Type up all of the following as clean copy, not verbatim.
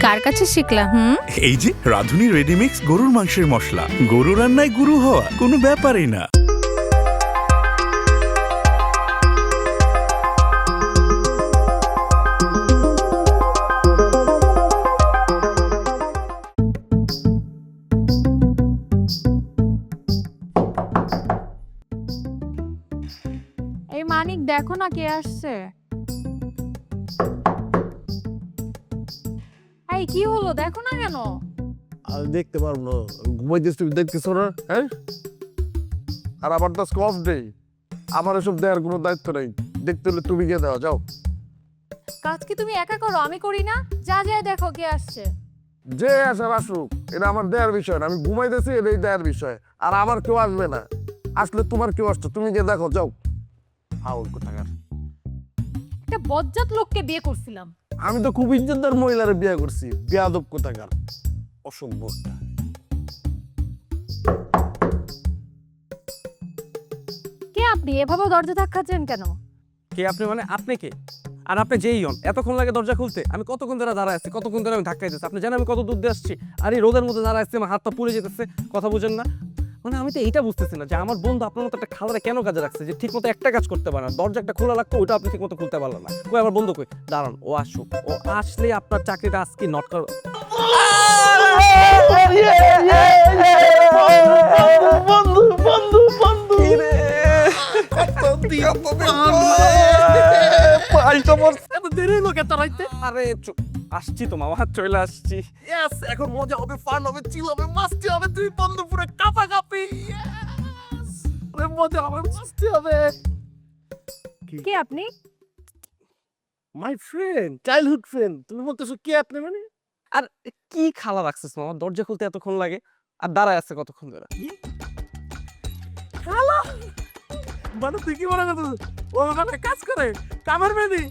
কার কাছে শিখলা? এই যে রাঁধুনি রেডিমিক্স গরুর মাংসের মশলা, গরু রান্নায় গুরু হওয়া কোনো ব্যাপারই না। এই মানিক, দেখো না কে আসছে। এই কি হলো, দেখো না কেন? আমি দেখতে পারবো না, ঘুমাইতেছি, তুমি দেখতেছো না? হ্যাঁ, আর আমার তো অফ ডে, আমার এসব দেওয়ার কোনো দায়িত্ব নেই। দেখতে হলে তুমি গিয়ে দেওয়া, যাও। কাজ কি তুমি একা করো, আমি করি না? যা যায় দেখো কে আসছে। যে আসে আসুক, এটা আমার দেওয়ার বিষয় না। আমি ঘুমাইতেছি, এটাই দেওয়ার বিষয়। আর আমার কেউ আসবে না, আসলে তোমার কেউ আসতো, তুমি গিয়ে দেখো, যাও। ফাউল কোথাকার। একটা বজ্জাত লোককে বিয়ে করছিলাম। আমি তো খুব ইজ্জতদার মহিলার বিয়ে করছি, বেয়াদব কোথাকার, অসভ্য। কে আপনি, এভাবে দরজা ধাক্কাচ্ছেন কেন? কে আপনি? মানে আপনি কে? আর আপনি যেই হন, এতক্ষণ লাগে দরজা খুলতে? আমি কতক্ষণ ধরে দাঁড়ায় আছি, কতক্ষণ ধরে আমি ধাক্কাইতেছি। আপনি জানেন আমি কত দূর দিয়ে আসছি? আর এই রোদের মধ্যে দাঁড়ায় আসছি, আমার হাতটা পুড়ে যেতেছে, কথা বুঝেন না? মানে আমি তো এইটা বুঝতেছি না যে আমার বন্ধু আপনার মতো একটা খালারে কেন কাজে রাখছে, যে ঠিক মতো একটা কাজ করতে পারে না। দরজা একটা খোলা রাখতো, ওইটা আপনি ঠিক মতো খুলতে পারলেন না। কই আমার বন্ধু কই? দাঁড়ান, ও আসুক, ও আসলে আপনার চাকরিটা আজকে নট কর। বন্ধু বন্ধু বন্ধু আরে আসছি তো মামা, চলে আসছি। এখন মজা হবে, ফান হবে, চিল হবে, মাস্তি হবে। তুই বন্ধু পুরো কাপা কাপি, মজা হবে, মাস্তি হবে। কে আপনি? My friend, childhood friend. তুমি বলতেছো কে আপনি? মানে আর কি খালা রাখছিস মামা, দরজা খুলতে এতক্ষণ লাগে, আর দাঁড়ায় আছে কতক্ষণ ধরে। মানে তুই কি মনে করছিস ও ওখানে কাজ করে, কামের মেয়ে?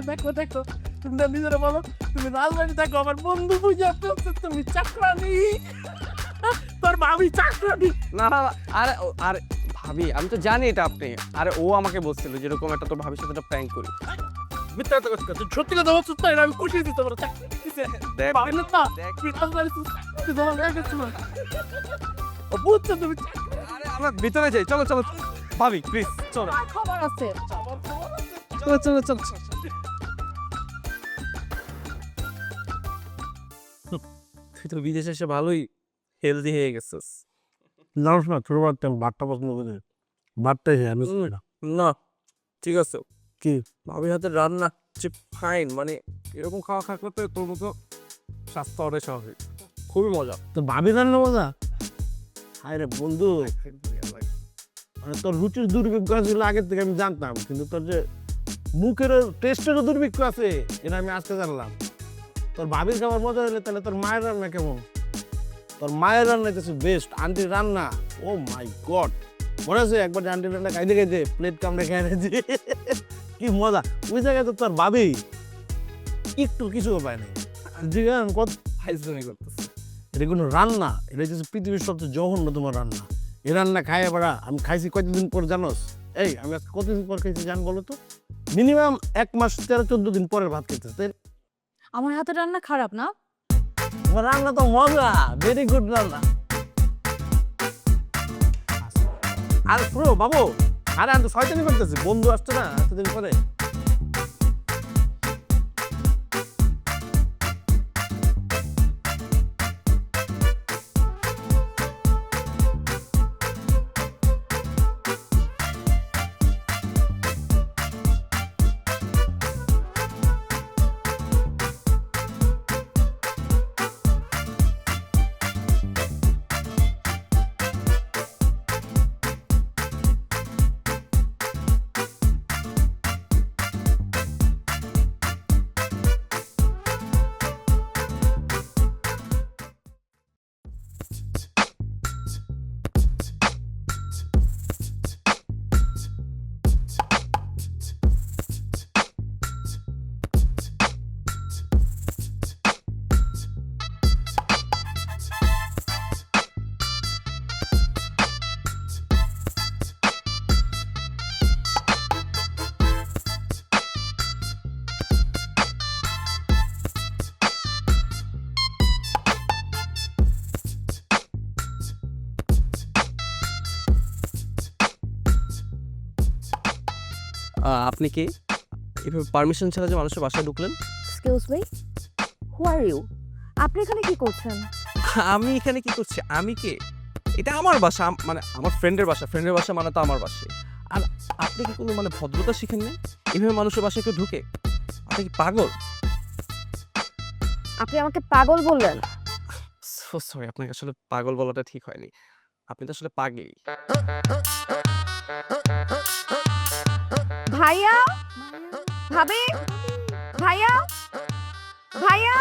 দেখো দেখো, তুমি তো নিজেরা বলো তুমি রাজবাড়ি থাকো, আমার বন্ধু বুঝে তুমি চাকরানি, তোর ভাবি চাকরানি। না না, আরে আরে ভাবি, আমি তো জানি এটা আপনি। আরে ও আমাকে বলছিল যেরকম একটা তোর ভাবির সাথে একটা প্র্যাঙ্ক করি। মিথ্যা কথা বলছিস, তুই সত্যি কথা বলছিস না? আমি খুশি দিতে পারো, চাকরি দিতে দেখ ভাবি না তুই রাজবাড়ি তুই ধরো গেছিস না, ও বুঝছো তুমি? আরে আমরা ভিতরে যাই, চলো চলো ভাবি প্লিজ চলো। খবর আছে। চলো চলো চলো। তুই তো বিদেশে এসে ভালোই হেলদি হয়ে গেছিস। জানোস না, ছোটবার থেকে ভাতটা পছন্দ করে, ভাতটাই আমি না। না ঠিক আছে, কি ভাবির হাতের রান্না যে ফাইন, মানে এরকম খাওয়া থাকলে তো তোর মতো স্বাস্থ্য অনেক স্বাভাবিক, খুবই মজা। তো ভাবি রান্না মজা? হায় রে বন্ধু, মানে তোর রুচির দুর্ভিক্ষ ছিল আগের থেকে আমি জানতাম, কিন্তু তোর যে মুখের টেস্টেরও দুর্ভিক্ষ আছে এটা আমি আজকে জানলাম। তোর ভাবির খাবার মজা হলে তাহলে তোর মায়ের রান্না কেমন? তোর মায়ের রান্না হচ্ছে বেস্ট, আন্টির রান্না ও মাই গড। মনে আছে একবার যে আন্টির রান্না খাইতে খাইতে প্লেট কামড়ে খেয়ে নিয়েছি, কি মজা। ওই জায়গায় তো তোর ভাবি একটু কিছু পায় না। জিগান কত ফাইজলামি করতেছে। এটা কোনো রান্না, এটা হচ্ছে পৃথিবীর সবচেয়ে জঘন্য তোমার রান্না। এই রান্না খাইয়া বেড়া আমি খাইছি কতদিন পর জানোস? এই আমি আজকে কতদিন পর খাইছি জান বলো তো? মিনিমাম 1 মাস 13-14 দিন পরের ভাত খেতেছে। আমার হাতের রান্না খারাপ না? তোমার রান্না তো মজা, ভেরি গুড রান্না। আর পুরো বাবু, আরে আমি তো শয়তানি করতেছি, বন্ধু আসছে না এতদিন পরে। আপনি কে এভাবে পারমিশন ছাড়া যে মানুষের বাসায় ঢুকলেন? Excuse me, who are you? আপনি এখানে কি করছেন? আমি এখানে কি করছি? আমি কে? এটা আমার বাসা, মানে আমার ফ্রেন্ডের বাসা। ফ্রেন্ডের বাসা মানে তো আমার বাসায়। আর আপনি কি কোনো মানে ভদ্রতা শিখেন নাই? এভাবে মানুষের বাসায় কেউ ঢুকে? আপনি কি পাগল? আপনি আমাকে পাগল বললেন? সো সরি, আপনাকে আসলে পাগল বলাটা ঠিক হয়নি। আপনি তো আসলে পাগলি। ভাইয়া, ভাবি, ভাইয়া, ভাইয়া।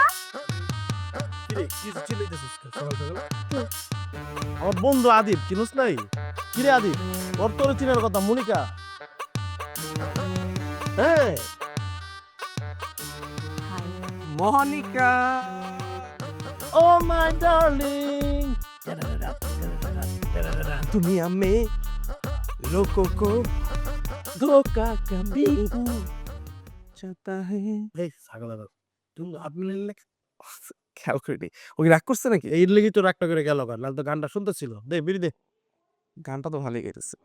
আমার বন্ধু আদিব, চিনুস নাই? কিরে আদিব, ওর তোর চিনার কথা, মনিকা। হ্যাঁ, মনিকা, ও মাই ডার্লিং। দুনিয়া মে লোগों को धोखा कभी जाता है। এই ছাগলের, তুমি আপনি খেয়াল করিনি। ও কি রাগ করছে নাকি? এই লেগে তো রাগটা করে গেল, গান তো গানটা শুনতেছিল। দে বিড়ি দে। গানটা তো ভালোই গাইতেছে।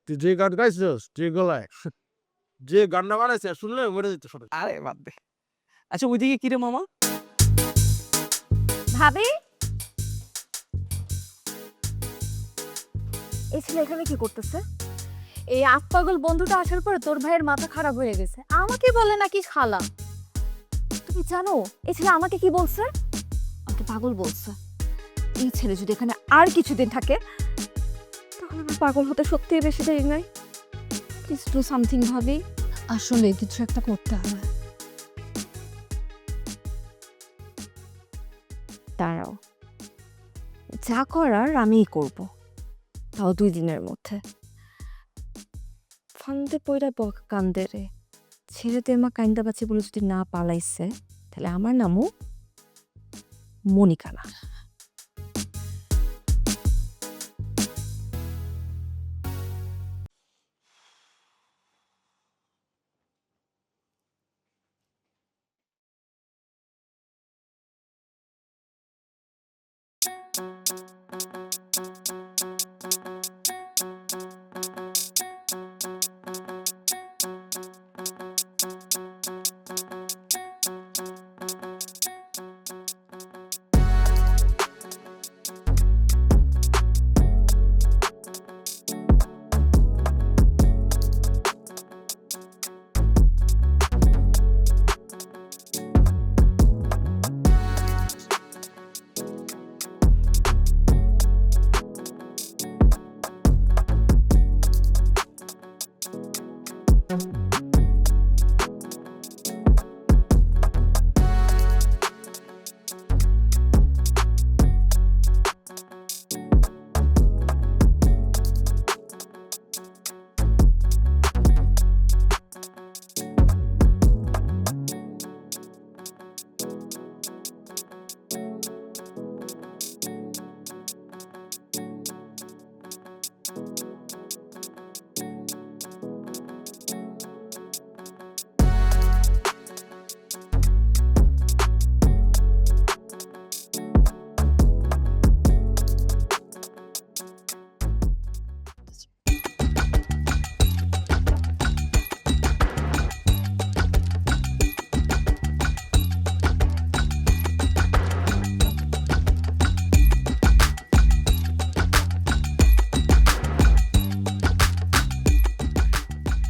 তুই যে গান গাইছিস, যে গলায়, যে গানটা বানাইছে শুনলে মরে যেত শোনে। আরে বাদ দে। আচ্ছা ওইদিকে কি রে মামা? ভাবি, এই ছেলে এখানে কি করতেছে? এই আস্পাগল বন্ধুটা আসার পরে তোর ভাইয়ের মাথা খারাপ হয়ে গেছে। আমাকে বলে নাকি খালা। তুমি জানো এই ছেলে আমাকে কি বলছে? আমাকে পাগল বলছে। এই ছেলে যদি এখানে আর কিছুদিন থাকে তাহলে আমার পাগল হতে সত্যিই বেশি দেরি নাই। প্লিজ ডু সামথিং ভাবি। আসলে কিছু একটা করতে হবে। দাঁড়াও, যা করার আমিই করব, তাও 2 দিনের মধ্যে। ফান্দে পয়রা বক কান্দে রে, ছেড়ে মা কান্দা বাঁচে বলে যদি না পালাইছে তাহলে আমার নামও মনিকা না।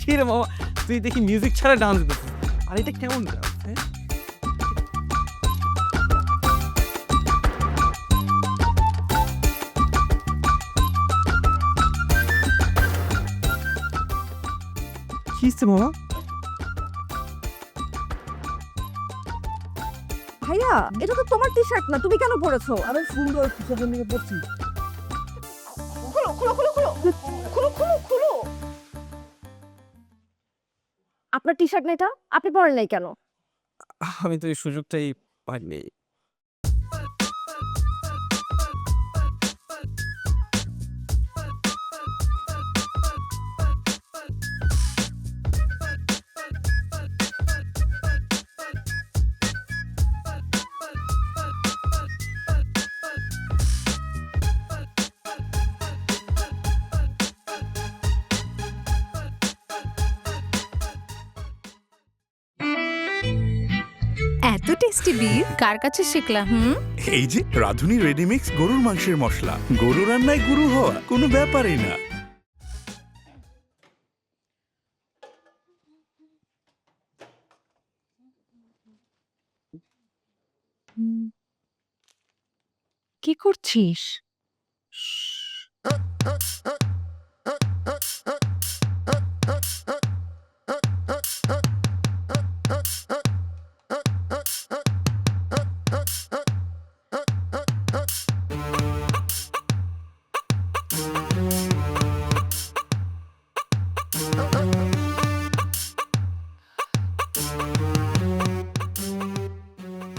কি রে মামা, তুই দেখি মিউজিক ছাড়া ডান্স দিতেছিস। আর এটা কেমন ডান্স? হ্যাঁ, কি হচ্ছে মামা? ভাইয়া, এটা তো তোমার টি শার্ট না, তুমি কেন পরেছো? আরে সুন্দর কিসের দিকে পড়ছি। খুলো খুলো খুলো খুলো খুলো খুলো খুলো। আপনার টি শার্ট না এটা? আপনি পরেন নাই কেন? আমি তো এই সুযোগটাই পাইনি। এত টেস্টি বিফ কার কাছে শিখলা? এই যে রাঁধুনি রেডিমিক্স গরুর মাংসের মশলা, গরু রান্নায় গুরু হওয়া কোনো ব্যাপারই না। কি করছিস?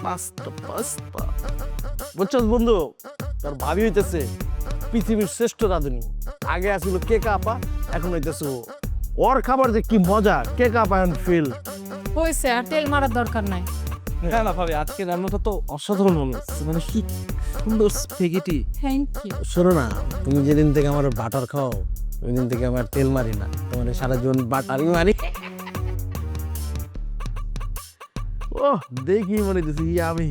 পাস্তা পাস্তা বুঝছস বন্ধু, তোর ভাবি হইতেছে পৃথিবীর শ্রেষ্ঠ রাঁধুনি। আগে আসছিল কেকা আপা, এখন হইতেছে ও। ওর খাবার যে কি মজা, কেকা আপা এন্ড ফিল। হয়েছে, আর তেল মারার দরকার নাই। না না ভাবি, আজকে রান্নাটা তো অসাধারণ হলো, মানে কি সুন্দর স্পেগেটি। Thank you. শোনো না, তুমি যেদিন থেকে আমার বাটার খাও ওই দিন থেকে আমার তেল মারি না, তোমার সারা জীবন বাটারই মারি। ও দেখি মনে দিছি আমি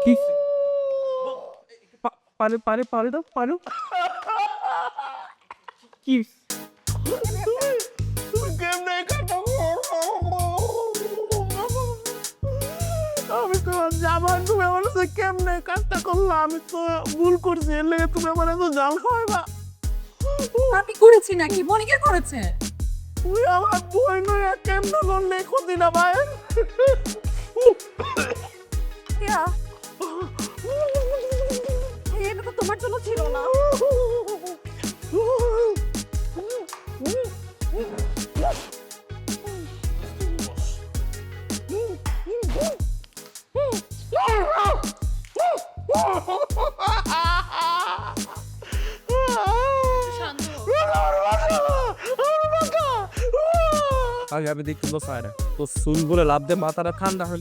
কি পারে পারে পারে দাও পারো কি আমি তো জামাই, তুমি আমার সাথে কেমনে কাজটা করলা? আমি তো ভুল করছি, এর লেগে তুমি আমার এত জাল খাওয়াইবা। আমি করেছি নাকি? মনিকা করেছে। তুই আমার বই নয়, কেমনে করলে ক্ষতি না ভাই? এটা তো তোমার জন্য ছিল না। আগে আমি দেখতে তো সাইরা তো সুই বলে লাভ দে, মাথাটা ঠান্ডা হল।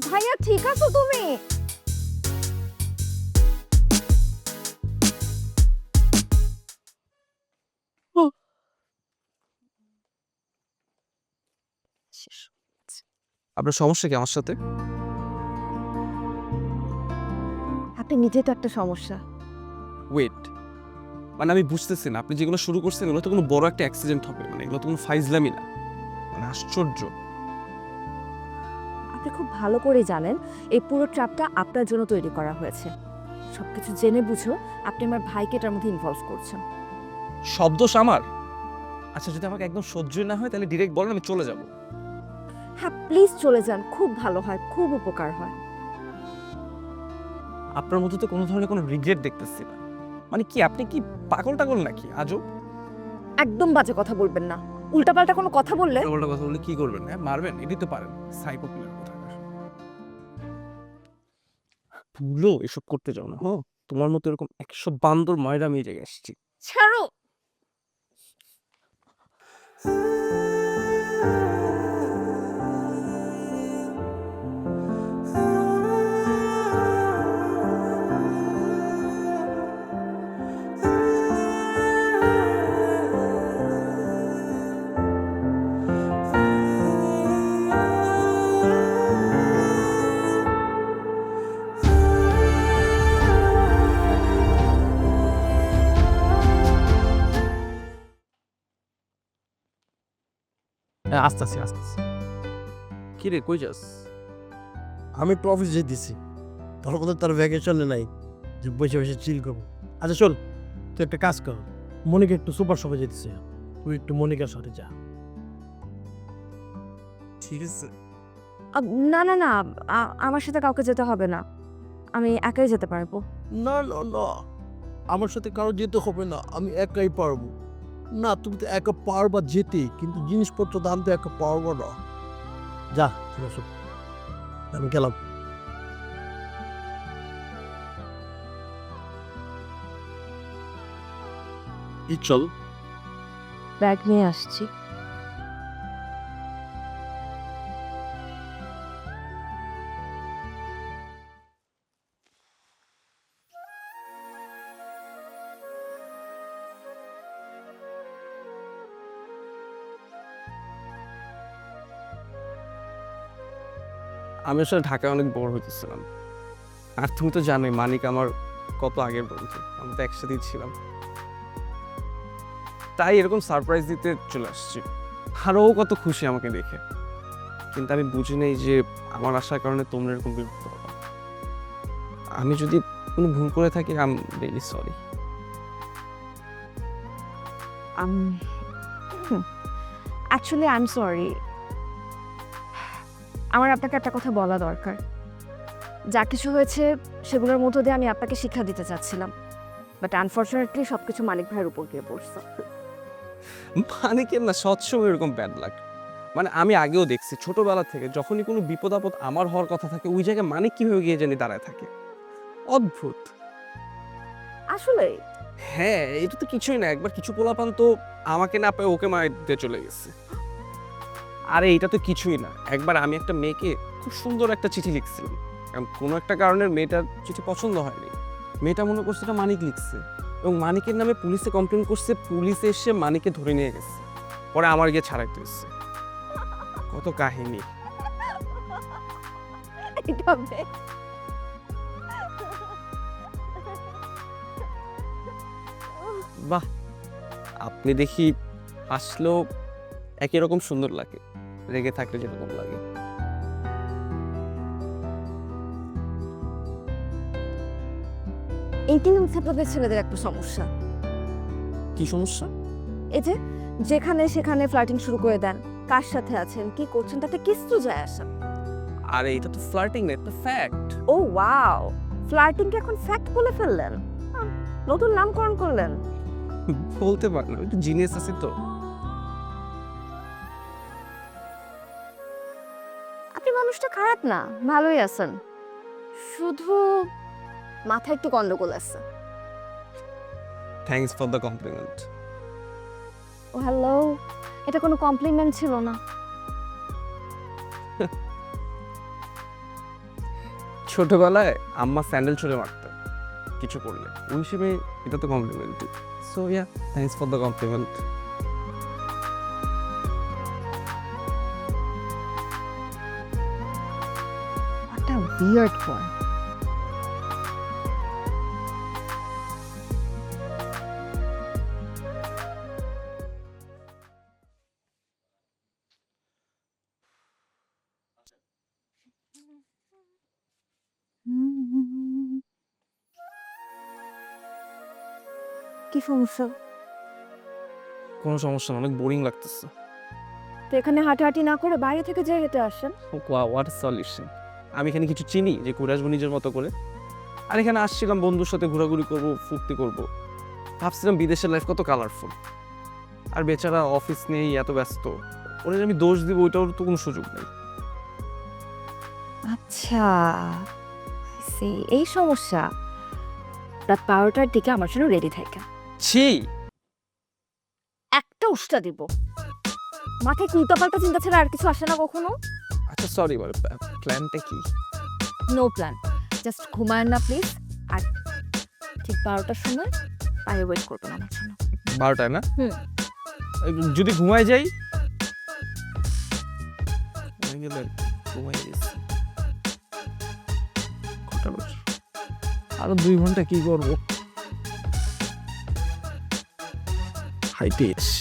ভাইয়া ঠিক আছো তুমি? আপনার সমস্যা কি আমার সাথে? আপনি নিজে তো একটা সমস্যা। ওয়েট, মানে আমি বুঝতেছি না, আপনি যেগুলো শুরু করছেন এগুলো তো কোনো বড় একটা অ্যাক্সিডেন্ট হবে, মানে এগুলো তো কোনো ফাইজলামি না, মানে আশ্চর্য। আপনি খুব ভালো করে জানেন এই পুরো ট্র্যাপটা আপনার জন্য তৈরি করা হয়েছে। সবকিছু জেনে বুঝো আপনি আমার ভাইকে এটার মধ্যে ইনভলভ করছেন। শব্দ আমার? আচ্ছা যদি আমাকে একদম সহ্যই না হয় তাহলে ডিরেক্ট বলেন, আমি চলে যাব। হ্যাঁ প্লিজ চলে যান, খুব ভালো হয়, খুব উপকার হয়। আপনার মধ্যে তো কোনো ধরনের কোনো রিগ্রেট দেখতেছি না, মানে কি আপনি কি পাগল টাগল নাকি? আজও একদম বাজে কথা বলবেন না, উল্টাপাল্টা কোনো কথা বললে পাগলটা কথা বললে কি করবেন? হ্যাঁ মারবেন? এটাই তো পারেন, সাইকো প্লেয়ার কথা। ভুলো এসব করতে যাও না। হ্যাঁ তোমার মতো এরকম 100 বান্দর ময়রা আমি এই জায়গায় এসেছি। ছাড়ো। হ্যাঁ আসতেছি আসতেছি। কি রে কই যাস? আমি তো অফিস যেতেছি, তোর মতো তার ভ্যাকেশনে নাই যে বসে বসে চিল করবো। আচ্ছা শোন, তুই একটা কাজ কর, মনিকা একটু সুপার শপে যেতেছে, তুই একটু মনিকার সাথে যা। ঠিক আছে। না না না, আমার সাথে কাউকে যেতে হবে না, আমি একাই যেতে পারবো। না না না, আমার সাথে কারো যেতে হবে না, আমি একাই পারবো। না তুমি তো একা পারবা যেতে, কিন্তু জিনিসপত্র দাম তো একা পারবো না। যা ঠিক আছে। আমি গেলাম। চল। ব্যাগ নিয়ে আসছি। আমি আসলে ঢাকায় অনেক বোর হইতেছিলাম, আর তুমি তো জানোই মানিক আমার কত আগের বন্ধু, আমি তো একসাথেই ছিলাম। তাই এরকম সারপ্রাইজ দিতে চলে আসছি, আর ও কত খুশি আমাকে দেখে। কিন্তু আমি বুঝি নাই যে আমার আসার কারণে তোমরা এরকম বিরক্ত হবে। আমি যদি কোনো ভুল করে থাকি, I am really sorry. Actually I am sorry. আমার আপনাকে একটা কথা বলা দরকার। যা কিছু হয়েছে সেগুলোর মধ্য দিয়ে আমি আপনাকে শিক্ষা দিতে চাচ্ছিলাম, বাট আনফর্চুনেটলি সবকিছু মানিক ভাইয়ের উপর গিয়ে পড়ছে। মানিকের না সবসময় এরকম ব্যাড লাগ। মানে আমি আগেও দেখছি ছোটবেলা থেকে, যখনই কোনো বিপদ আপদ আমার হওয়ার কথা থাকে, ওই জায়গায় মানিক কিভাবে গিয়ে জানি দাঁড়ায় থাকে। অদ্ভুত। আসলে হ্যাঁ, এটা তো কিছুই না। একবার কিছু পোলাপান তো আমাকে না পেয়ে ওকে মায়ের দিয়ে চলে গেছে। আরে এটা তো কিছুই না। একবার আমি একটা মেয়েকে খুব সুন্দর একটা চিঠি লিখছিলাম, কারণ কোনো একটা কারণে মেয়েটার চিঠি পছন্দ হয়নি। মেয়েটা মনে করছে এটা মানিক লিখছে, এবং মানিকের নামে পুলিশে কমপ্লেন করছে। পুলিশ এসে মানিককে ধরে নিয়ে গেছে, পরে আমার গিয়ে ছাড়াইতে হচ্ছে। কত কাহিনী। বাহ, আপনি দেখি হাসলেও একই রকম সুন্দর লাগে, রেগে থাকলে যেরকম লাগে। এইটাই হচ্ছে আপনাদের ছেলেদের একটা সমস্যা। কি সমস্যা? এই যে যেখানে সেখানে ফ্লার্টিং শুরু করে দেন, কার সাথে আছেন কি করছেন তাতে কিছু যায় আসে না। আরে এটা তো ফ্লার্টিং না, এটা ফ্যাক্ট। ও ওয়াও, ফ্লার্টিংকে এখন ফ্যাক্ট বলে ফেললেন, নতুন নামকরণ করলেন। বলতে পারেন, একটু জিনিয়াস আছে তো। আপনি মানুষটা খারাপ না, ভালোই আছেন, শুধু মাথায় একটু গন্ডগোল আছে। Thanks for the compliment. ও হ্যালো, এটা কোনো কমপ্লিমেন্ট ছিল না। ছোটবেলায় আম্মা স্যান্ডেল ছুঁড়ে মারতেন কিছু করলে, ওই হিসেবে এটা তো compliment. So yeah, thanks for the compliment. What a weird boy. কি সমস্যা? কোনো সমস্যা না, অনেক বোরিং লাগতেছে। তো এখানে হাঁটাহাঁটি না করে বাইরে থেকে যে হেঁটে আসেন। What solution? আমি এখানে কিছু চিনি যে ঘুরে আসবো নিজের মতো করে? আর এখানে আসছিলাম বন্ধুর সাথে ঘোরাঘুরি করব, ফুর্তি করব। ভাবছিলাম বিদেশের লাইফ কত কালারফুল, আর বেচারা অফিস নিয়েই এত ব্যস্ত। ওদের আমি দোষ দিব ওইটার তো কোনো সুযোগ নেই। আচ্ছা, এই সমস্যা। রাত 12টার দিকে আমার জন্য রেডি থাকেন। ছি, একটা উষ্টা দিব, মাথায় উল্টাপাল্টা চিন্তা ছাড়া আর কিছু আসে না কখনো। আচ্ছা সরি, বল প্ল্যানটা কি? নো প্ল্যান, জাস্ট ঘুমায়েন না প্লিজ। আর ঠিক 12টার সময় বাইরে ওয়েট করবেন আমার জন্য। 12টায় না? হুম। যদি ঘুমায় যাই? ঘুমাই গেছি। কটা বাজে? আরো 2 ঘন্টা কি করবো? হাইটে এসছি।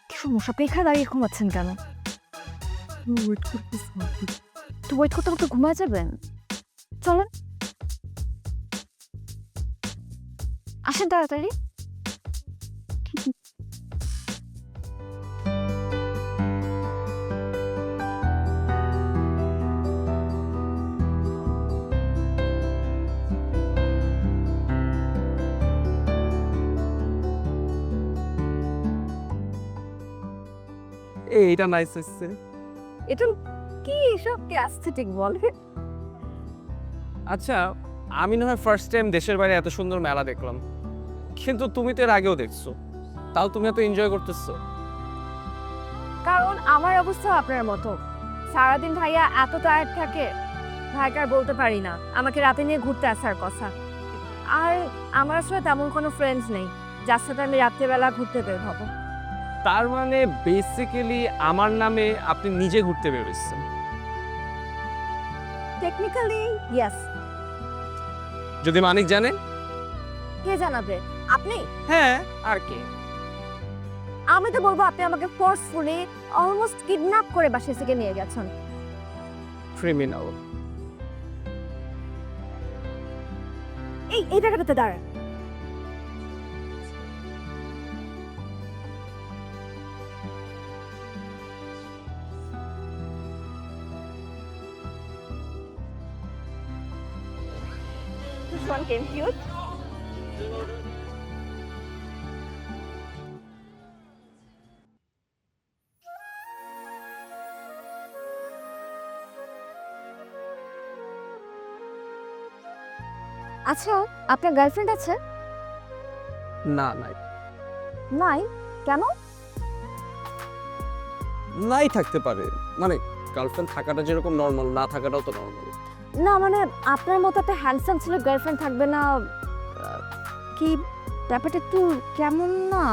কি সমস্যা, আপনি এখানে দাঁড়িয়ে ঘুমাচ্ছেন কেন? ওয়েট করতেছি। তো ওয়েট করতে করতে ঘুমায় যাবেন? চলেন, আসেন তাড়াতাড়ি। এইটা নাইস হচ্ছে। এটা কি এসব কি অ্যাস্থেটিক বলে? আচ্ছা, আমি না হয় ফার্স্ট টাইম দেশের বাইরে এত সুন্দর মেলা দেখলাম, কিন্তু তুমি তো এর আগেও দেখছো, তাও তুমি এত এনজয় করতেছো। কারণ আমার অবস্থা আপনার মতো, সারাদিন ভাইয়া এত টায়ার্ড থাকে, ভাইকে আর বলতে পারি না আমাকে রাতে নিয়ে ঘুরতে আসার কথা। আর আমার আসলে তেমন কোনো ফ্রেন্ডস নেই যার সাথে আমি রাত্রেবেলা ঘুরতে বের হব। তার মানে বেসিক্যালি আমার নামে আপনি নিজে ঘুরতে বেরোচ্ছেন। Technically yes. যদি মানিক জানে? কে জানাবে? আপনি? হ্যাঁ, আর কি। আমি তো বলবো আপনি আমাকে ফোর্সফুলি অলমোস্ট কিডন্যাপ করে বাসা থেকে নিয়ে গেছেন। ক্রিমিনাল। এই জায়গাটাতে দাঁড়ান। This one came cute. আচ্ছা, আপনার গার্লফ্রেন্ড আছে? না, নাই। নাই? কেন? নাই থাকতে পারে, মানে গার্লফ্রেন্ড থাকাটা যেরকম নর্মাল, না থাকাটাও তো নর্মাল। না মানে আপনার মতো একটা হ্যান্ডসাম ছেলে গার্লফ্রেন্ড থাকবে না, কি ব্যাপারটা একটু কেমন না?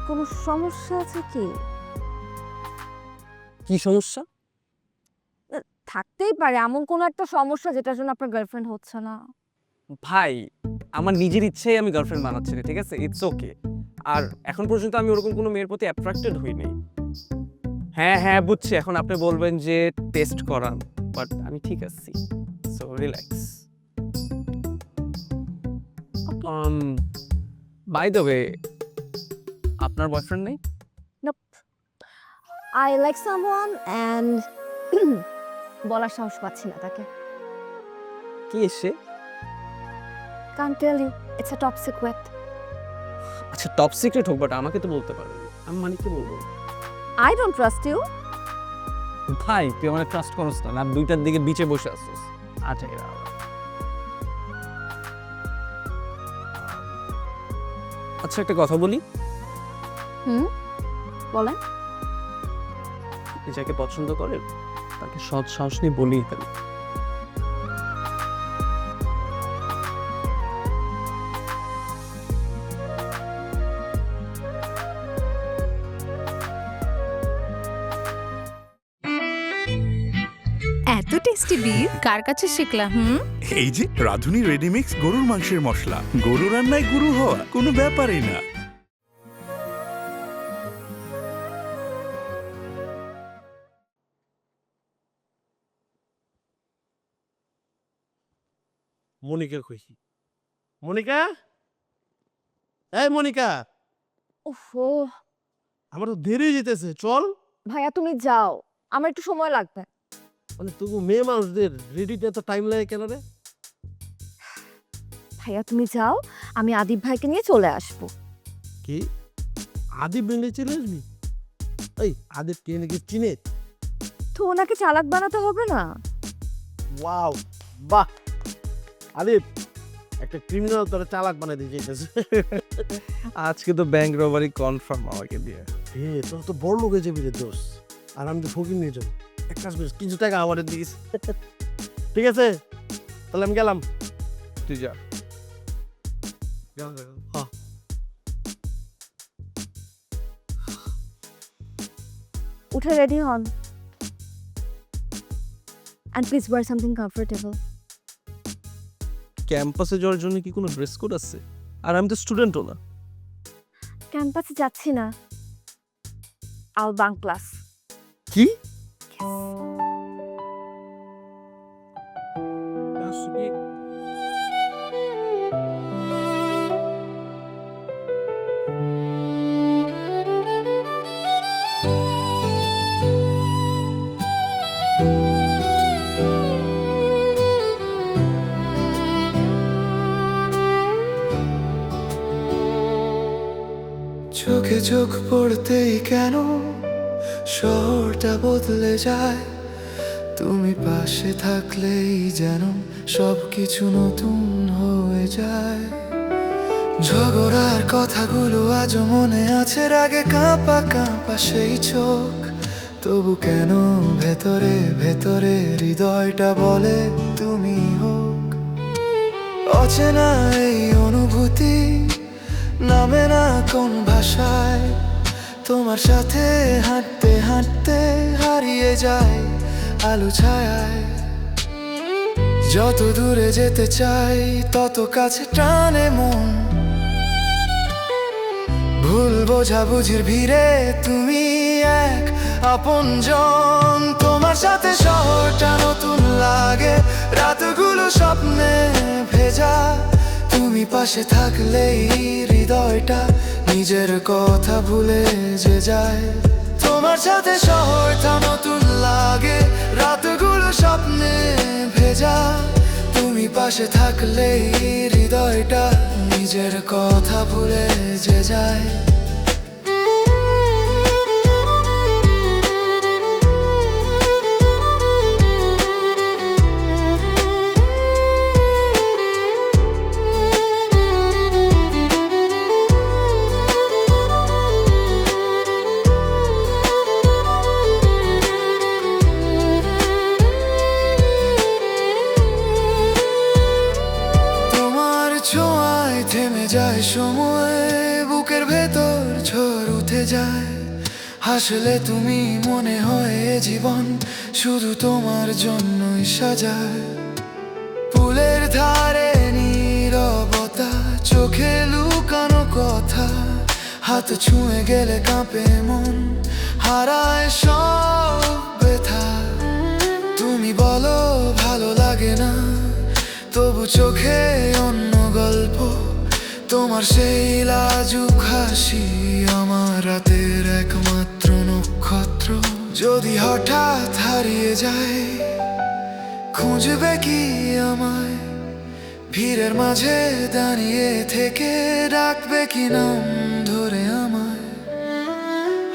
কোনো সমস্যা আছে কি? কি সমস্যা? থাকতেই পারে এমন কোনো একটা সমস্যা যেটার জন্য আপনার গার্লফ্রেন্ড হচ্ছে না। ভাই, আমার নিজের ইচ্ছেই আমি গার্লফ্রেন্ড বানাচ্ছি না, ঠিক আছে? It's okay. আর এখন পর্যন্ত আমি ওরকম কোনো মেয়ের প্রতি অ্যাট্রাক্টেড হইনি। হ্যাঁ হ্যাঁ, বুঝছি, এখন আপনি বলবেন যে টেস্ট করান, বাট আমি ঠিক আছি, so relax. By the way, আপনার বয়ফ্রেন্ড নেই? আই লাইক সামওয়ান অ্যান্ড বলার সাহস পাচ্ছি না তাকে। কি এসে? Can't tell you. It's a top secret. আচ্ছা, টপ সিক্রেট হোক, বাট আমাকে তো বলতে পারবেন। আমি মানিককে বলবো। I don't trust you. ভাই, তুই আমার ট্রাস্ট করছ না, রাত 2টার দিকে বিচে বসে আসছিস। আচ্ছা, আচ্ছা, একটা কথা বলি। বলেন। যাকে পছন্দ করে তাকে সৎ সাহস নিয়ে বলেই ফেলে। এত টেস্টি বিফ কার কাছে শিখলা? এই যে রাধুনী রেডিমিক্স গরুর মাংসের মশলা, গরু রান্নায় গুরু হওয়া কোনো ব্যাপারই না। মনিকা কইছি। মনিকা, এই মনিকা, ওহো আমার তো দেরি হয়ে যেতেছে, চল। ভাইয়া তুমি যাও, আমার একটু সময় লাগবে। মানে তবু মেয়ে মানুষদের রেডিতে এত টাইম লাগে কেন রে? ভাইয়া তুমি যাও, আমি আদিব ভাইকে নিয়ে চলে আসবো। কি আদিব বেঙ্গে চলে আসবি? এই আদিব কে নাকি চিনে? তো ওনাকে চালাক বানাতে হবে না? ওয়াও, বাহ, আদিব একটা ক্রিমিনাল তোরা চালাক বানাই দিয়ে যেতেছে। আজকে তো ব্যাংক রবারি কনফার্ম আমাকে দিয়ে। তোর তো বড় লোক হয়ে যাবি রে দোষ, আর আমি তো ফকির নিয়ে যাবো। এক কাজ করিস, কিছু টাকা আমাদের দিস। ঠিক আছে, তাহলে আমি গেলাম। তুই যা। হ্যাঁ। উঠে রেডি হন, and please wear something comfortable. ক্যাম্পাসে যাওয়ার জন্য কি কোনো ড্রেস কোড আছে? আর আমি তো স্টুডেন্টও না। ক্যাম্পাসে যাচ্ছি না, আল বাঙ্ক ক্লাস। কি? চোখে চোখ পড়তেই কেন শহরটা বদলে যায়, তুমি পাশে থাকলেই যেন সবকিছু নতুন হয়ে যায়। ঝগড়ার কথাগুলো আজও মনে আছে, রাগে কাঁপা কাঁপা সেই চোখ, তবু কেন ভেতরে ভেতরে হৃদয়টা বলে তুমি হোক। অচেনা এই অনুভূতি নামে না কোন ভাষায়, তোমার সাথে হাঁটতে হাঁটতে হারিয়ে যায় আলো ছায়ায়। যত দূরে যেতে চাই তত কাছে টানে মন, ভুল বোঝাবুঝির ভিড়ে তুমি এক আপনজন। তোমার সাথে শহরটা নতুন লাগে, রাতগুলো স্বপ্নে ভেজা, তুমি পাশে থাকলেই হৃদয়টা নিজের কথা ভুলে যে যায়। তোমার সাথে শহরটা নতুন লাগে, রাতগুলো স্বপ্নে ভেজা, তুমি পাশে থাকলেই হৃদয়টা নিজের কথা ভুলে যে যায়। থেমে যায় সময়, বুকের ভেতর ঝড় উঠে যায়, হাসলে তুমি মনে হয় এ জীবন শুধু তোমার জন্যই সাজায়। ফুলের ধারে নীরবতা, চোখে লুকানো কথা, হাত ছুঁয়ে গেলে কাঁপে মন, হারায় সব ব্যথা। তুমি বলো ভালো লাগে না, তবু চোখে অন্য গল্প, তোমার সেই লাজুক হাসি আমার রাতের একমাত্র নক্ষত্র। যদি হঠাৎ হারিয়ে যায় খুঁজবে কি আমায়, ভিড়ের মাঝে দাঁড়িয়ে থেকে ডাকবে কি নাম ধরে আমায়।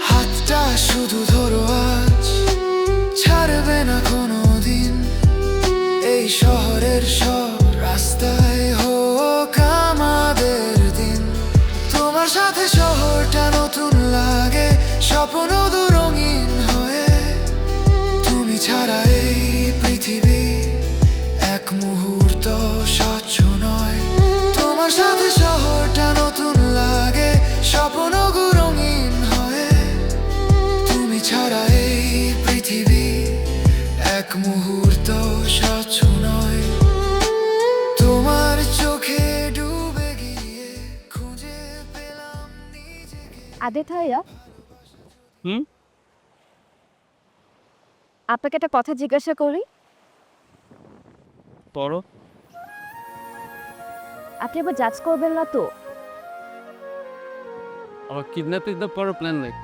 হাতটা শুধু ধরো আজ, ছাড়বে না কোনো দিন, এই শহরের সব রাস্তায় হোক আমাদের দিন। তোমার সাথে শহরটা নতুন লাগে, স্বপ্ন দু রঙিন হয়ে, তুমি ছাড়া এই পৃথিবী এক মুহূর্ত স্বচ্ছ নয়। তোমার সাথে শহরটা নতুন লাগে, স্বপ্ন দু রঙিন হয়ে, তুমি ছাড়া এই পৃথিবী এক মুহূর্ত স্বচ্ছ নয়। তোমার চোখে ডুবে গিয়ে খুঁজে পেলাম নিজেকে। আদিত ভাইয়া, হুম? আপনাকে একটা কথা জিজ্ঞাসা করি। পড়ো। আপনি আবার জাজ করবেন না তো? আমার কিডন্যাপ টিডন্যাপ করার প্ল্যান নেই।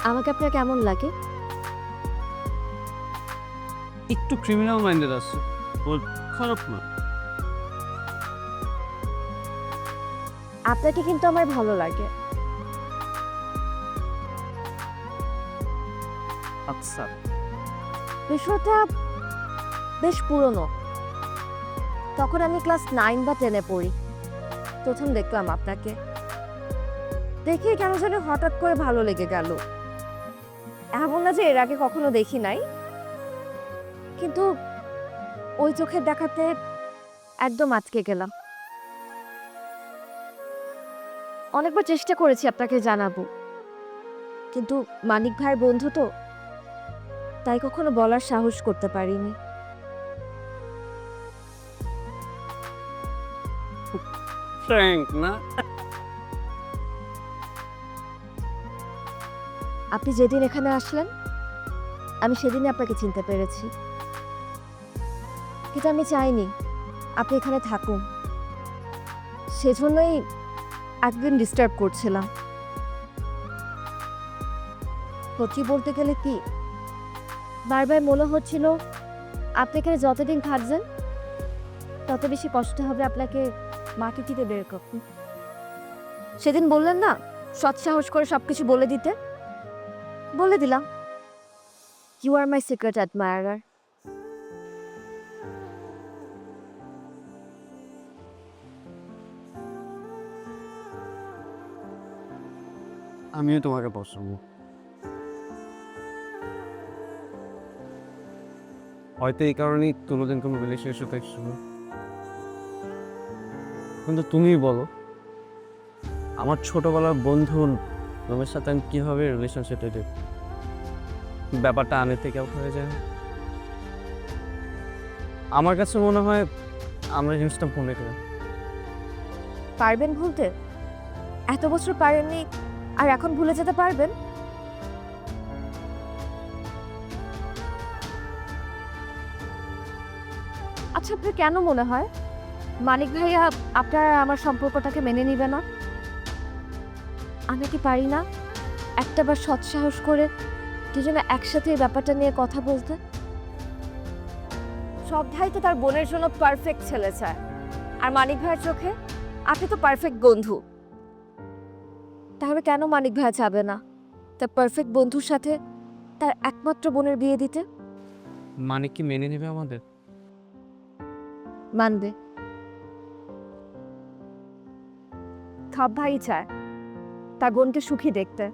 আমাকে আপনার কেমন লাগে? একটু ক্রিমিনাল মাইন্ডেড আছে, ওর খারাপ না। আপনাকে কিন্তু আমার ভালো লাগে। আচ্ছা, বিষয়টা বেশ পুরনো। তখন আমি ক্লাস 9 বা 10-এ পড়ি। প্রথম দেখলাম আপনাকে, দেখে কেন যেন হঠাৎ করে ভালো লেগে গেল। এমন না যে এর আগে কখনো দেখি নাই, কিন্তু ওই চোখের দেখাতে একদম আটকে গেলাম। অনেকবার চেষ্টা করেছি আপনাকে জানাবো, কিন্তু মানিক ভাইয়ের বন্ধু তো, তাই কখনো বলার সাহস করতে পারিনি। ফ্র্যাঙ্ক না? আপনি যেদিন এখানে আসলেন আমি সেদিনই আপনাকে চিনতে পেরেছি, কিন্তু আমি চাইনি আপনি এখানে থাকুন। সেজন্যই একদিন ডিস্টার্ব করছিলাম। সত্যি বলতে গেলে কি, বারবার মনে হচ্ছিল আপনি এখানে যতদিন থাকবেন তত বেশি কষ্ট হবে আপনাকে মাটিতে বের করতে। সেদিন বললেন না সৎ সাহস করে সবকিছু বলে দিতে, বলে দিলাম। You are my secret admirer. আমিও তোমাকে পছন্দ। হয়তো এই কারণেই কোনোদিন কোনো রিলেশনশিপ দেখছিল, কিন্তু তুমিই বলো আমার ছোটবেলার বন্ধু রমের সাথে আমি কীভাবে রিলেশনশিপে দেব? ব্যাপারটা আনে থেকে হয়ে যায়। আমার কাছে মনে হয় আমরা জিনিসটা ভুলে গেলাম। পারবেন ভুলতে? এত বছর পারেননি আর এখন ভুলে যেতে পারবেন? আচ্ছা, আপনার কেন মনে হয় মানিক ভাইয়া আপনার আর আমার সম্পর্কটাকে মেনে নিবে না? আমি কি পারি না একটাবার সৎ সাহস করে দুজনে একসাথে এই ব্যাপারটা নিয়ে কথা বলতে? সব ভাই তো তার বোনের জন্য পারফেক্ট ছেলে চায়, আর মানিক ভাইয়ের চোখে আপনি তো পারফেক্ট বন্ধু। তাহলে কেন মানিক ভাইয়া চাবে না তার পারফেক্ট বন্ধুর সাথে তার একমাত্র বোনের বিয়ে দিতে? মানে কি মেনে নেবে আমাদের? মানবে। সব ভাই চায় তার বোনকে সুখী দেখতে।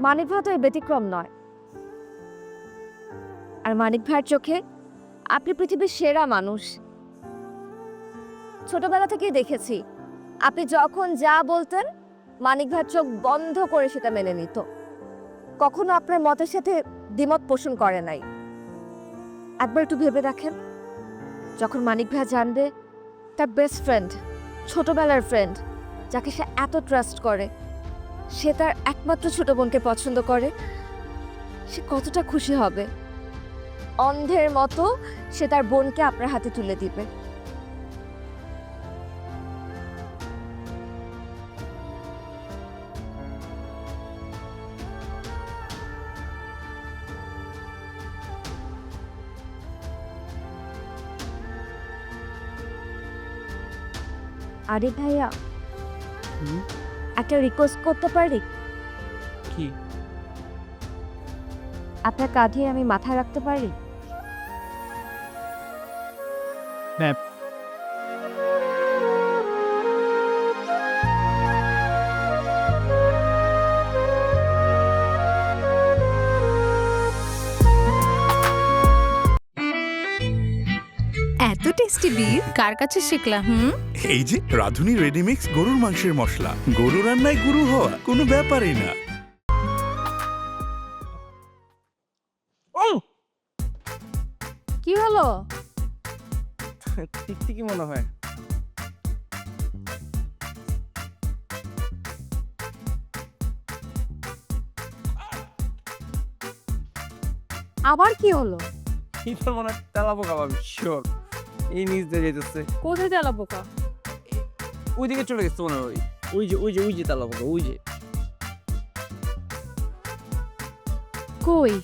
মানিক ভাই তো এর ব্যতিক্রম নয়। আর মানিক ভাইয়ের চোখে আপনি পৃথিবীর সেরা মানুষ। ছোটবেলা থেকেই দেখেছি আপনি যখন যা বলতেন মানিক ভাইয়ের চোখ বন্ধ করে সেটা মেনে নিত, কখনো আপনার মতের সাথে দ্বিমত পোষণ করে নাই। একবার একটু ভেবে দেখেন, যখন মানিক ভাইয়া জানবে তার বেস্ট ফ্রেন্ড, ছোটবেলার ফ্রেন্ড, যাকে সে এত ট্রাস্ট করে, সে তার একমাত্র ছোট বোনকে পছন্দ করে, সে কতটা খুশি হবে। অন্ধের মতো সে তার বোনকে আপনার হাতে তুলে দিবে। আরে ভাইয়া, একটা রিকোয়েস্ট করতে পারি? কি? আপনার কাঁধে আমি মাথা রাখতে পারি? হ্যাঁ। এত টেস্টি বিফ কার কাছে শিখলা? এই যে রাঁধুনি রেডিমিক্স গরুর মাংসের মশলা, গরু রান্নায় গুরু হওয়া কোনো ব্যাপারই না। কি হলো? টিকটিকি মনে হয়। আবার কি হলো? এটা মনে হয় তেলাপোকা পাবি, শিওর। এই নিচ দিয়ে যেতেছে, কোথায় তেলা পোকা? ওইদিকে চলে গেছে মনে হয়। ওই যে তেলাপোকা, ওই যে। কই?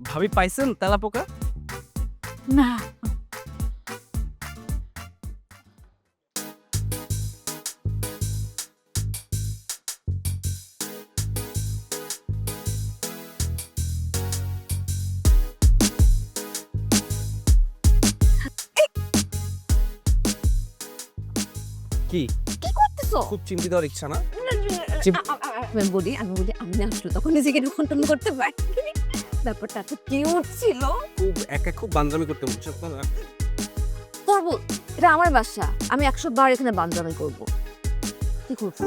ভাবি পাইছেন তেলাপোকা? না, কি কি করতেছো? খুব চিন্তিত হওয়ার ইচ্ছা না? আমি বলি আমি না আসলে তখন নিজেকে কন্ট্রোল করতে পারি। ব্যাপারটা এত কিউট ছিল। খুব একা খুব বান্দরামি করতে বুঝছো না? করবো, এটা আমার বাসা, আমি 100 বার এখানে বান্দরামি করবো। কি করবো?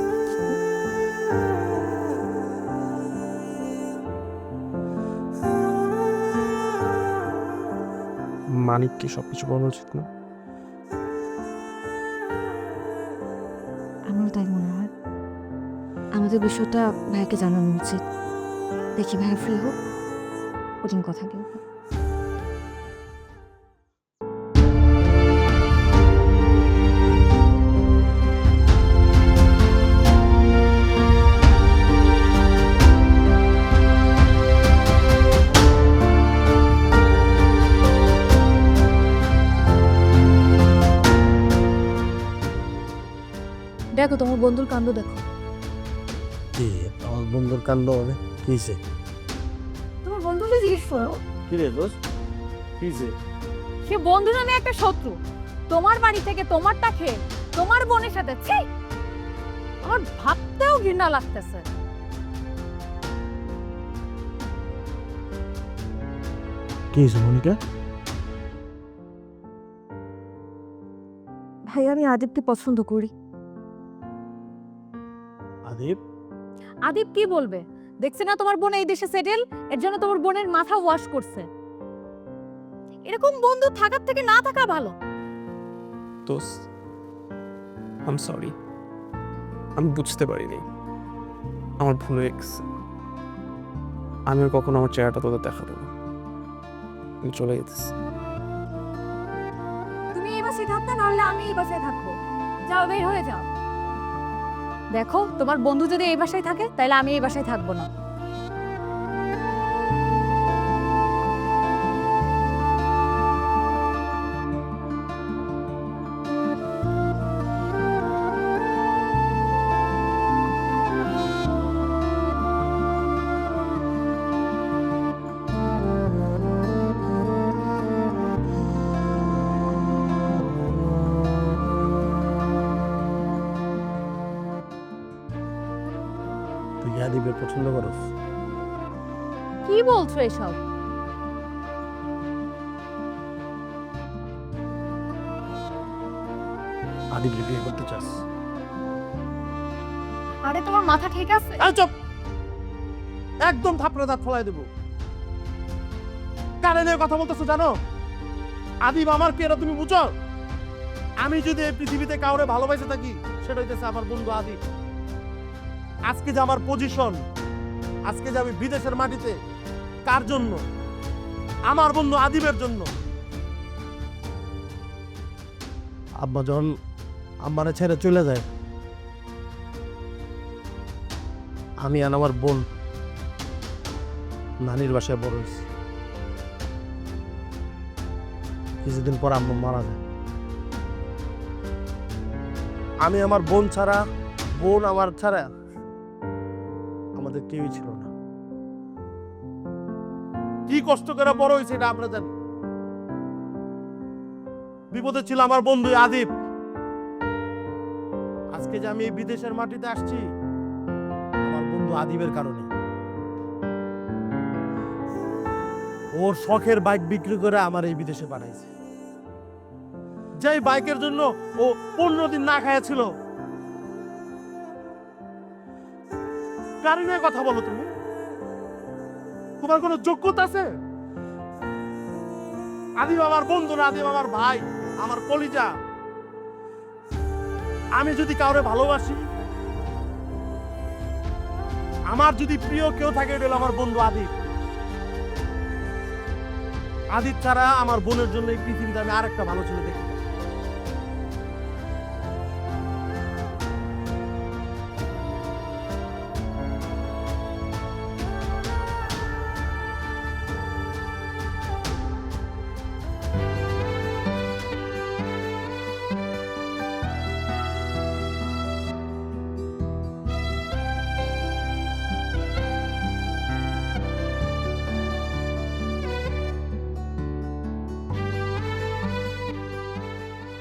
মানিককে সবকিছু বলা উচিত না? আমারও তাই মনে হয়। আমাদের বিষয়টা ভাইকে জানানো উচিত। দেখি ভাই ফ্রি হোক, ওদিন কথা বলবো। দেখো তোমার বন্ধুর কাণ্ড দেখো। কি আমার বন্ধুর কাণ্ড হবে? কি হয়েছে? তোমার বন্ধুকে জিজ্ঞেস করো। কি রে দোস্ত, কি হয়েছে? সে বন্ধু নামে একটা শত্রু, তোমার বাড়ি থেকে তোমারটা খেয়ে তোমার বোনের সাথে, ছি আমার ভাবতেও ঘৃণা লাগতেছে। কি হয়েছে মনিকা? ভাই আমি আদিবকে পছন্দ করি। আদিব? আদিব কি বলবে? দেখছে না তোমার বোন এই দেশে সেটেল, এর জন্য তোমার বোনের মাথা ওয়াশ করছে। এরকম বন্ধু থাকার থেকে না থাকা ভালো। দোস্ত, আই সরি, আমি বুঝতে পারিনি, আমার ভুল হয়ে গেছে। আমি আর কখনো আমার চেহারাটা তোদের দেখাবো না, আমি চলে যেতেছি। তুমি এই বাসায় থাকতে, নাহলে আমি এই বাসায় থাকবো। যাও, বের হয়ে যাও। দেখো তোমার বন্ধু যদি এই বাসায় থাকে তাহলে আমি এই বাসায় থাকবো না। তুই কি আদিবের পছন্দ করস? কি বলছো এসব? আদিবকে বিয়ে করতে চাস? আরে তোমার মাথা ঠিক আছে? চুপ, একদম থাপড়ে দাঁত ফলাই দেবো। কারে নিয়ে কথা বলতেছো জানো? আদিব আমার কি, এটা তুমি বুঝো? আমি যদি এই পৃথিবীতে কাউরে ভালোবাসে থাকি, সেটা হইতেছে আমার বন্ধু আদিব। আজকে যে আমার পজিশন, আজকে যে আমি বিদেশের মাটিতে, কার জন্য? আমার বন্ধু আদিবের জন্য। আব্বা যখন আম্মারে ছেড়ে চলে যায়, আমি আর আমার বোন নানির বাসায় বড় হয়েছি। কিছুদিন পর আম্মা মারা যায়। আমি আমার বোন ছাড়া, বোন আমার ছাড়া আমাদের কেউই ছিল না। কি কষ্ট করে বড় হয়েছে এটা আমরা জানি। বিপদে ছিল আমার বন্ধু আদিব। আজকে যে আমি এই বিদেশের মাটিতে আসছি, আমার বন্ধু আদিবের কারণে। ওর শখের বাইক বিক্রি করে আমার এই বিদেশে পাঠাইছে। যেই বাইকের জন্য ও 15 দিন না খাইয়াছিল। কার নিয়ে কথা বলো তুমি? তোমার কোনো যোগ্যতা আছে? আদিব আমার বন্ধু না, আদিব আমার ভাই, আমার কলিজা। আমি যদি কাউরে ভালোবাসি, আমার যদি প্রিয় কেউ থাকে, এটা হলো আমার বন্ধু আদিব। আদিব ছাড়া আমার বোনের জন্য এই পৃথিবীতে আমি আরেকটা ভালো ছেলে দেখি না।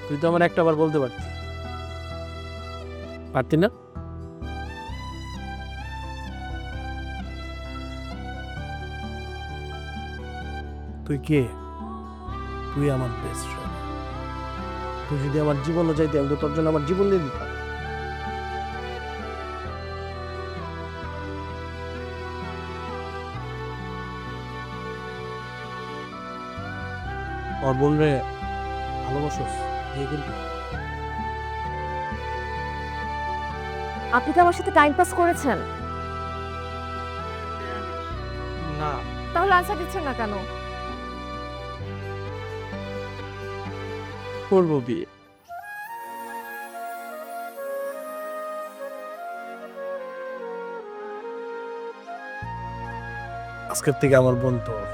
তুই তো আমার একটা বার বলতে পারতি, পারতি না? তুই কে? তুই আমার বেস্ট ফ্রেন্ড। তুই যদি আমার জীবনও চাইতে, আমি তো তোর জন্য আমার জীবন দিয়ে দিতাম। ওর বোন রে ভালোবাসোস, বিয়ে করবি? আপনি কি আমার সাথে টাইম পাস করেছেন? না, তাহলে আনসার দিচ্ছেন না কেন? করবো বিয়ে। আজকের থেকে আমার বোন তোর।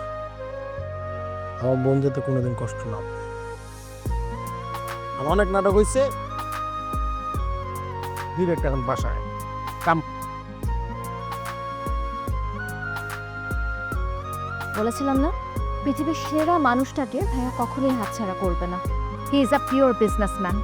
আমার বোন যাতে কোনোদিন কষ্ট না পায়। আমার অনেক নাটক হয়েছে, ডিরেক্ট এখন বাসায় কাম। বলেছিলাম না পৃথিবীর সেরা মানুষটাকে ভাইয়া কখনোই হাতছাড়া করবে না। He is a pure businessman.